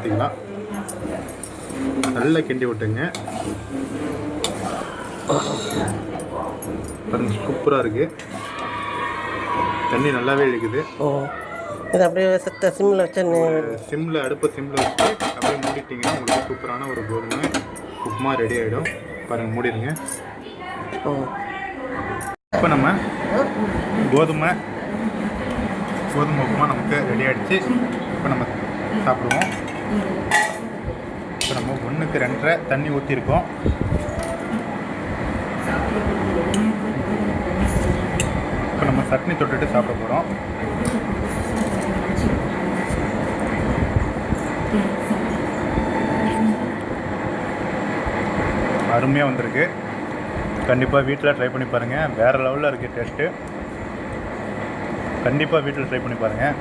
ஊற்றிக்கலாம். நல்லா கிண்டி விட்டுங்க. பாருங்க சூப்பராக இருக்குது. தண்ணி நல்லாவே இழுக்குது. இது அப்படியே சிம்மில் வச்சு அடுப்பை சிம்மில் வச்சு அப்படியே மூடிட்டிங்கன்னா உங்களுக்கு சூப்பரான ஒரு கோதுமை உப்புமா ரெடி ஆகிடும். பாருங்கள், மூடிடுங்க. இப்போ நம்ம கோதுமை உப்புமா நமக்கு ரெடி ஆகிடுச்சு. இப்போ நம்ம சாப்பிடுவோம். இப்போ நம்ம 1க்கு 2.5 தண்ணி ஊற்றிருக்கோம். இப்போ நம்ம சட்னி தொட்டுட்டு சாப்பிட போகிறோம். அருமையாக வந்திருக்கு. கண்டிப்பாக வீட்டில் ட்ரை பண்ணி பாருங்கள். வேறு லெவலில் இருக்குது டேஸ்ட்டு. கண்டிப்பாக வீட்டில் ட்ரை பண்ணி பாருங்கள்.